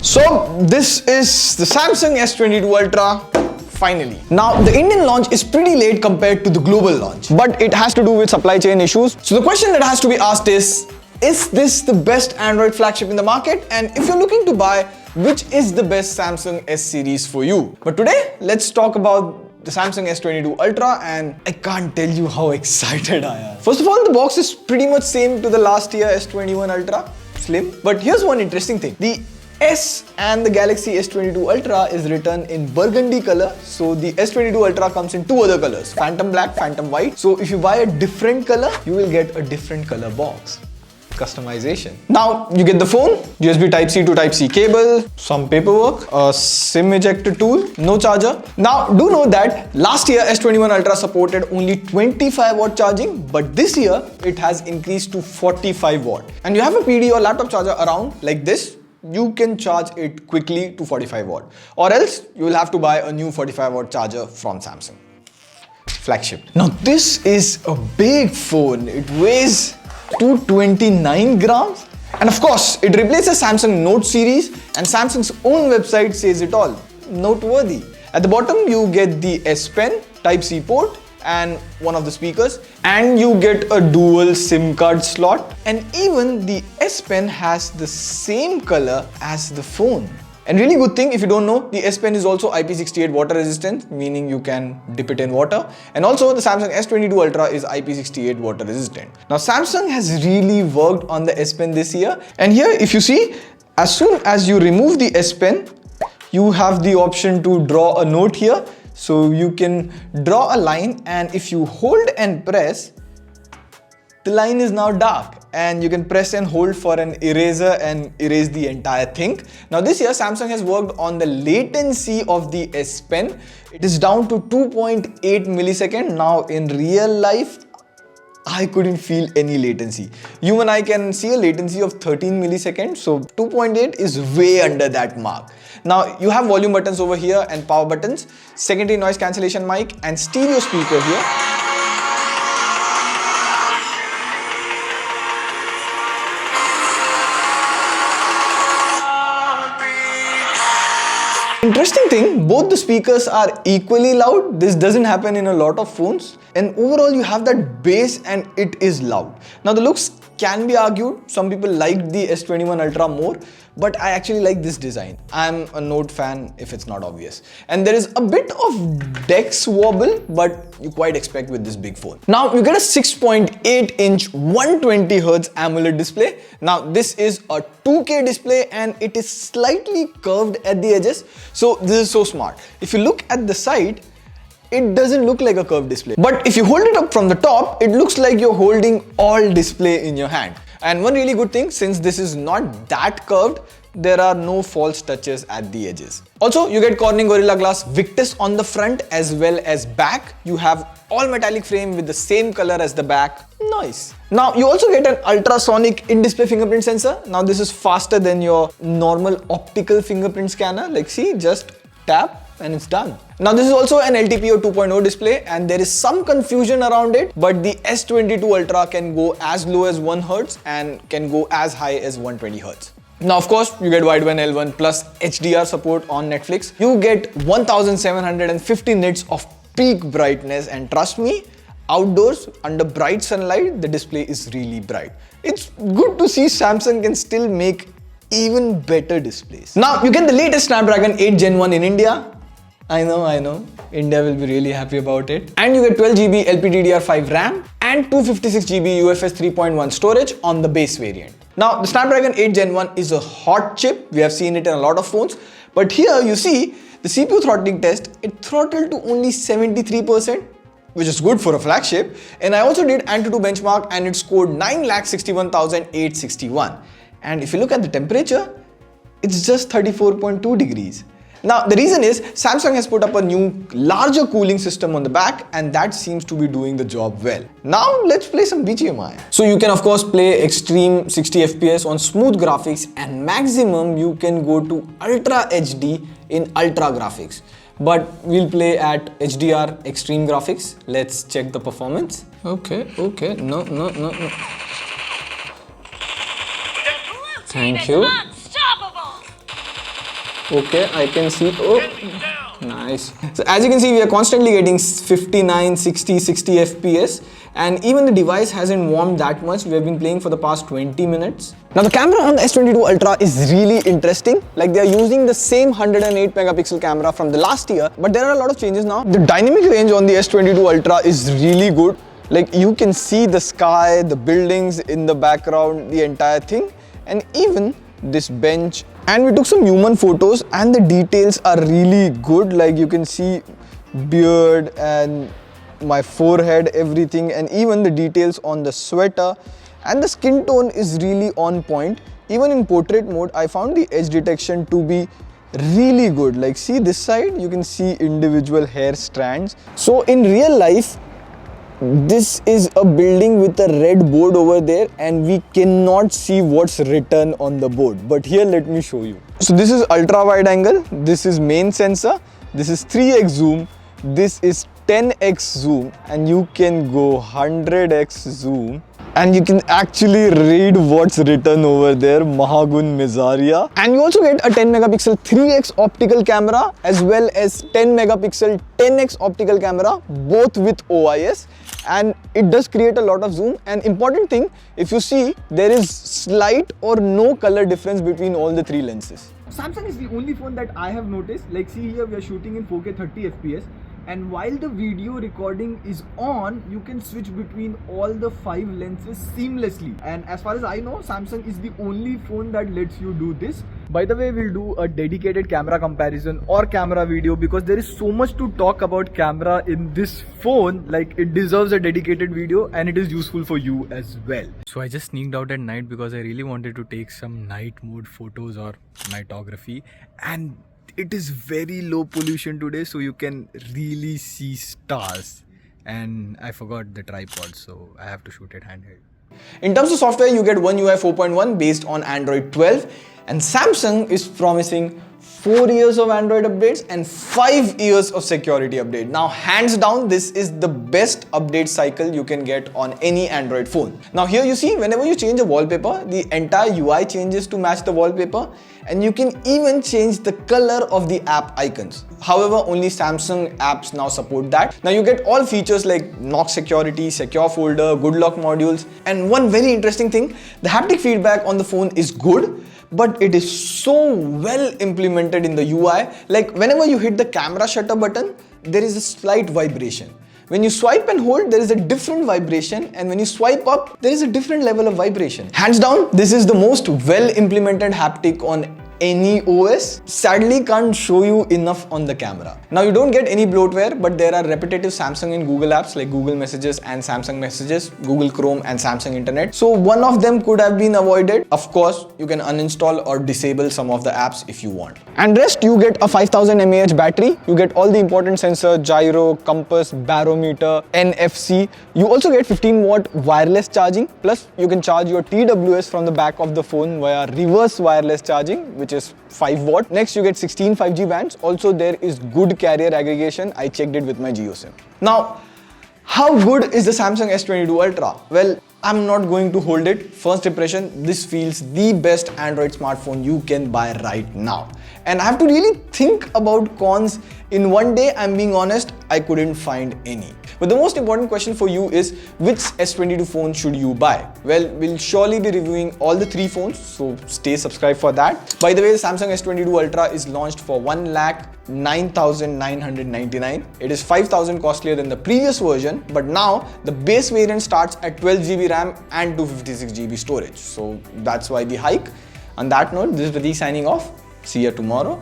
So this is the Samsung S22 Ultra. Finally. Now, the Indian launch is pretty late compared to the global launch, but it has to do with supply chain issues. So the question that has to be asked is this the best Android flagship in the market? And if you're looking to buy, which is the best Samsung S series for you? But today, let's talk about the Samsung S22 Ultra, and I can't tell you how excited I am. First of all, the box is pretty much same to the last year S21 Ultra, slim. But here's one interesting thing. The S and the Galaxy S22 Ultra is written in burgundy color. So the S22 Ultra comes in two other colors, Phantom Black, Phantom White. So if you buy a different color, you will get a different color box. Customization. Now you get the phone, USB Type-C to Type-C cable, some paperwork, a SIM ejector tool, no charger. Now do know that last year S21 Ultra supported only 25 watt charging, but this year it has increased to 45 watt. And you have a PD or laptop charger around like this, you can charge it quickly to 45 watt, or else you will have to buy a new 45 watt charger from Samsung. Flagship. Now this is a big phone. It weighs 229 grams, and of course it replaces Samsung Note series, and Samsung's own website says it all. Noteworthy. At the bottom you get the S Pen, Type-C port, and one of the speakers, and you get a dual SIM card slot, and even the S Pen has the same color as the phone. And really good thing, if you don't know, the S Pen is also IP68 water resistant, meaning you can dip it in water. And also the Samsung S22 Ultra is IP68 water resistant. Now Samsung has really worked on the S Pen this year, and here if you see, as soon as you remove the S Pen, you have the option to draw a note here. So you can draw a line, and if you hold and press, the line is now dark, and you can press and hold for an eraser and erase the entire thing. Now this year Samsung has worked on the latency of the S Pen. It is down to 2.8 millisecond. Now in real life, I couldn't feel any latency. Human eye can see a latency of 13 milliseconds, so 2.8 is way under that mark. Now you have volume buttons over here and power buttons, secondary noise cancellation mic, and stereo speaker here. Interesting thing, both the speakers are equally loud. This doesn't happen in a lot of phones. And overall you have that bass and it is loud. Now the looks can be argued. Some people liked the S21 Ultra more, but I actually like this design. I'm a Note fan if it's not obvious. And there is a bit of DeX wobble, but you quite expect with this big phone. Now you get a 6.8 inch 120Hz AMOLED display. Now this is a 2K display and it is slightly curved at the edges. So this is so smart. If you look at the side, it doesn't look like a curved display. But if you hold it up from the top, it looks like you're holding all display in your hand. And one really good thing, since this is not that curved, there are no false touches at the edges. Also, you get Corning Gorilla Glass Victus on the front as well as back. You have all metallic frame with the same color as the back. Nice. Now, you also get an ultrasonic in-display fingerprint sensor. Now, this is faster than your normal optical fingerprint scanner. Like, see, just tap and it's done. Now this is also an LTPO 2.0 display, and there is some confusion around it, but the S22 Ultra can go as low as 1 Hz and can go as high as 120 Hz. Now of course you get wideband L1 plus HDR support on Netflix. You get 1750 nits of peak brightness, and trust me, outdoors under bright sunlight the display is really bright. It's good to see Samsung can still make even better displays. Now you get the latest Snapdragon 8 Gen 1 in India. I know, India will be really happy about it. And you get 12GB LPDDR5 RAM and 256GB UFS 3.1 storage on the base variant. Now the Snapdragon 8 Gen 1 is a hot chip. We have seen it in a lot of phones. But here you see the CPU throttling test, it throttled to only 73%, which is good for a flagship. And I also did Antutu benchmark and it scored 9,61,861. And if you look at the temperature, it's just 34.2 degrees. Now the reason is Samsung has put up a new larger cooling system on the back, and that seems to be doing the job well. Now let's play some BGMI. So you can of course play extreme 60 FPS on smooth graphics, and maximum you can go to Ultra HD in Ultra graphics. But we'll play at HDR extreme graphics. Let's check the performance. Okay, no. Thank you. Okay, I can see. Oh, nice. So as you can see, we are constantly getting 59, 60, 60 FPS. And even the device hasn't warmed that much. We have been playing for the past 20 minutes. Now the camera on the S22 Ultra is really interesting. Like, they are using the same 108 megapixel camera from the last year, but there are a lot of changes now. The dynamic range on the S22 Ultra is really good. Like, you can see the sky, the buildings in the background, the entire thing, and even this bench. And we took some human photos and the details are really good. Like, you can see beard and my forehead, everything, and even the details on the sweater, and the skin tone is really on point. Even in portrait mode, I found the edge detection to be really good. Like, see this side, you can see individual hair strands. So in real life, this is a building with a red board over there and we cannot see what's written on the board. But here, let me show you. So this is ultra wide angle, this is main sensor, this is 3x zoom, this is 10x zoom, and you can go 100x zoom. And you can actually read what's written over there, Mahagun Mizaria. And you also get a 10 megapixel 3x optical camera as well as 10 megapixel 10x optical camera, both with OIS. And it does create a lot of zoom. And important thing, if you see, there is slight or no color difference between all the three lenses. Samsung is the only phone that I have noticed. Like, see here, we are shooting in 4K 30 FPS. And while the video recording is on, you can switch between all the 5 lenses seamlessly. And as far as I know, Samsung is the only phone that lets you do this. By the way, we'll do a dedicated camera comparison or camera video because there is so much to talk about camera in this phone. Like, it deserves a dedicated video and it is useful for you as well. So I just sneaked out at night because I really wanted to take some night mode photos or nightography, and it is very low pollution today, so you can really see stars. And I forgot the tripod, so I have to shoot it handheld. In terms of software, you get One UI 4.1 based on Android 12, and Samsung is promising 4 years of Android updates and 5 years of security update. Now, hands down, this is the best update cycle you can get on any Android phone. Now here you see, whenever you change a wallpaper, the entire UI changes to match the wallpaper, and you can even change the color of the app icons. However, only Samsung apps now support that. Now you get all features like knock security, secure folder, good lock modules, and one very interesting thing, the haptic feedback on the phone is good, but it is so well implemented in the UI. Like, whenever you hit the camera shutter button, there is a slight vibration. When you swipe and hold, there is a different vibration, and when you swipe up, there is a different level of vibration. Hands down, this is the most well implemented haptic on any OS. Sadly, can't show you enough on the camera. Now, you don't get any bloatware, but there are repetitive Samsung and Google apps like Google Messages and Samsung Messages, Google Chrome and Samsung Internet. So one of them could have been avoided. Of course, you can uninstall or disable some of the apps if you want. And rest, you get a 5000 mAh battery. You get all the important sensors, gyro, compass, barometer, NFC. You also get 15-watt wireless charging. Plus, you can charge your TWS from the back of the phone via reverse wireless charging, which is 5 watt. Next, you get 16 5G bands. Also, there is good carrier aggregation. I checked it with my JioSIM. Now, how good is the Samsung S22 Ultra? Well, I'm not going to hold it. First impression, this feels the best Android smartphone you can buy right now. And I have to really think about cons. In one day, I'm being honest, I couldn't find any. But the most important question for you is, which S22 phone should you buy? Well, we'll surely be reviewing all the 3 phones, so stay subscribed for that. By the way, the Samsung S22 Ultra is launched for 1,09,999. It is 5,000 costlier than the previous version, but now the base variant starts at 12GB RAM and 256GB storage. So that's why the hike. On that note, this is Pratik signing off. See you tomorrow.